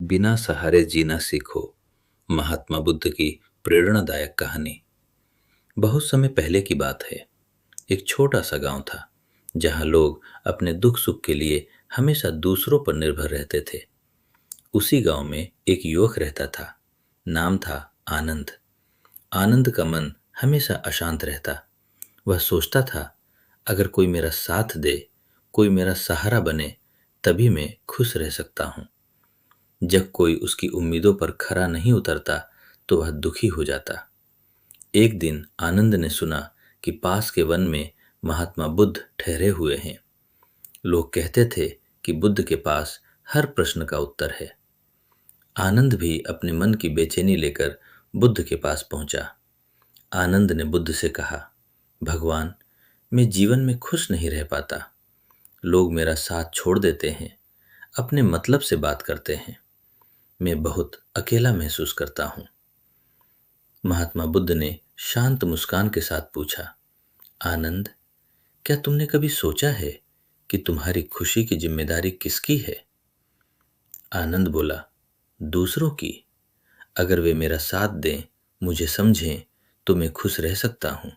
बिना सहारे जीना सीखो। महात्मा बुद्ध की प्रेरणादायक कहानी। बहुत समय पहले की बात है। एक छोटा सा गांव था जहां लोग अपने दुख सुख के लिए हमेशा दूसरों पर निर्भर रहते थे। उसी गांव में एक युवक रहता था। नाम था आनंद। आनंद का मन हमेशा अशांत रहता। वह सोचता था, अगर कोई मेरा साथ दे, कोई मेरा सहारा बने, तभी मैं खुश रह सकता हूँ। जब कोई उसकी उम्मीदों पर खरा नहीं उतरता तो वह दुखी हो जाता। एक दिन आनंद ने सुना कि पास के वन में महात्मा बुद्ध ठहरे हुए हैं। लोग कहते थे कि बुद्ध के पास हर प्रश्न का उत्तर है। आनंद भी अपने मन की बेचैनी लेकर बुद्ध के पास पहुंचा। आनंद ने बुद्ध से कहा, भगवान, मैं जीवन में खुश नहीं रह पाता। लोग मेरा साथ छोड़ देते हैं, अपने मतलब से बात करते हैं। मैं बहुत अकेला महसूस करता हूँ। महात्मा बुद्ध ने शांत मुस्कान के साथ पूछा, आनंद, क्या तुमने कभी सोचा है कि तुम्हारी खुशी की जिम्मेदारी किसकी है? आनंद बोला, दूसरों की। अगर वे मेरा साथ दें, मुझे समझें, तो मैं खुश रह सकता हूँ।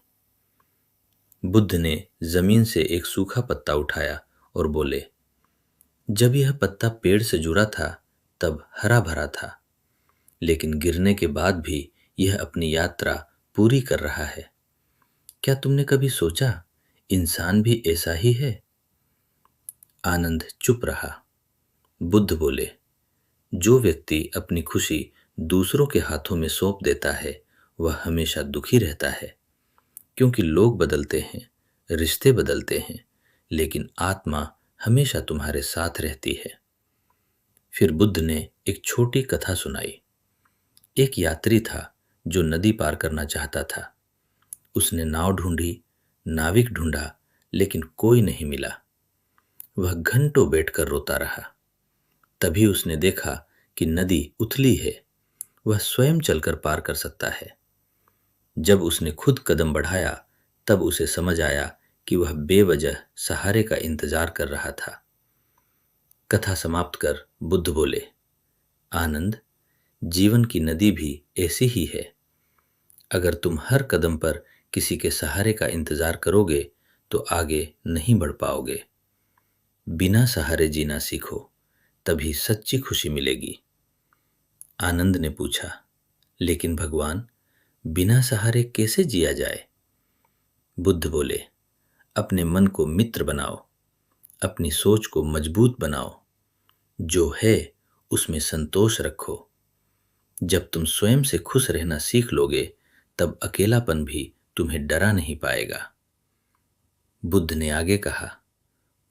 बुद्ध ने जमीन से एक सूखा पत्ता उठाया और बोले, जब यह पत्ता पेड़ से जुड़ा था तब हरा भरा था, लेकिन गिरने के बाद भी यह अपनी यात्रा पूरी कर रहा है। क्या तुमने कभी सोचा, इंसान भी ऐसा ही है? आनंद चुप रहा। बुद्ध बोले, जो व्यक्ति अपनी खुशी दूसरों के हाथों में सौंप देता है वह हमेशा दुखी रहता है, क्योंकि लोग बदलते हैं, रिश्ते बदलते हैं, लेकिन आत्मा हमेशा तुम्हारे साथ रहती है। फिर बुद्ध ने एक छोटी कथा सुनाई। एक यात्री था जो नदी पार करना चाहता था। उसने नाव ढूंढी, नाविक ढूंढा, लेकिन कोई नहीं मिला। वह घंटों बैठकर रोता रहा। तभी उसने देखा कि नदी उथली है, वह स्वयं चलकर पार कर सकता है। जब उसने खुद कदम बढ़ाया तब उसे समझ आया कि वह बेवजह सहारे का इंतजार कर रहा था। कथा समाप्त कर बुद्ध बोले, आनंद, जीवन की नदी भी ऐसी ही है। अगर तुम हर कदम पर किसी के सहारे का इंतजार करोगे तो आगे नहीं बढ़ पाओगे। बिना सहारे जीना सीखो, तभी सच्ची खुशी मिलेगी। आनंद ने पूछा, लेकिन भगवान, बिना सहारे कैसे जिया जाए? बुद्ध बोले, अपने मन को मित्र बनाओ, अपनी सोच को मजबूत बनाओ। जो है उसमें संतोष रखो। जब तुम स्वयं से खुश रहना सीख लोगे तब अकेलापन भी तुम्हें डरा नहीं पाएगा। बुद्ध ने आगे कहा,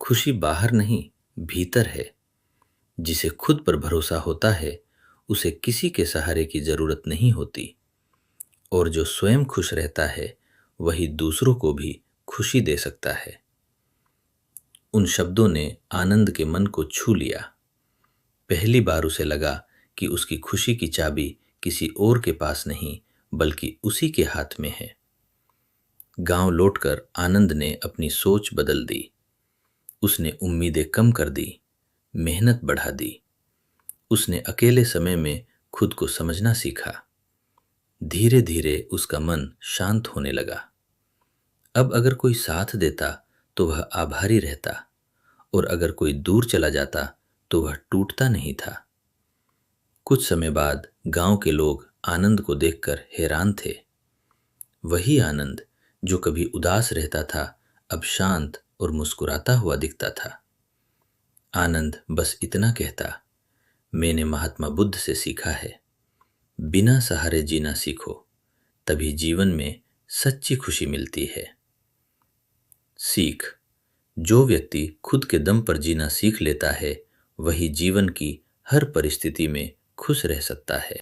खुशी बाहर नहीं, भीतर है। जिसे खुद पर भरोसा होता है उसे किसी के सहारे की जरूरत नहीं होती, और जो स्वयं खुश रहता है वही दूसरों को भी खुशी दे सकता है। उन शब्दों ने आनंद के मन को छू लिया। पहली बार उसे लगा कि उसकी खुशी की चाबी किसी और के पास नहीं बल्कि उसी के हाथ में है। गांव लौटकर आनंद ने अपनी सोच बदल दी। उसने उम्मीदें कम कर दी, मेहनत बढ़ा दी। उसने अकेले समय में खुद को समझना सीखा। धीरे धीरे उसका मन शांत होने लगा। अब अगर कोई साथ देता तो वह आभारी रहता, और अगर कोई दूर चला जाता तो वह टूटता नहीं था। कुछ समय बाद गांव के लोग आनंद को देखकर हैरान थे। वही आनंद जो कभी उदास रहता था अब शांत और मुस्कुराता हुआ दिखता था। आनंद बस इतना कहता, मैंने महात्मा बुद्ध से सीखा है, बिना सहारे जीना सीखो, तभी जीवन में सच्ची खुशी मिलती है। सीख, जो व्यक्ति खुद के दम पर जीना सीख लेता है वही जीवन की हर परिस्थिति में खुश रह सकता है।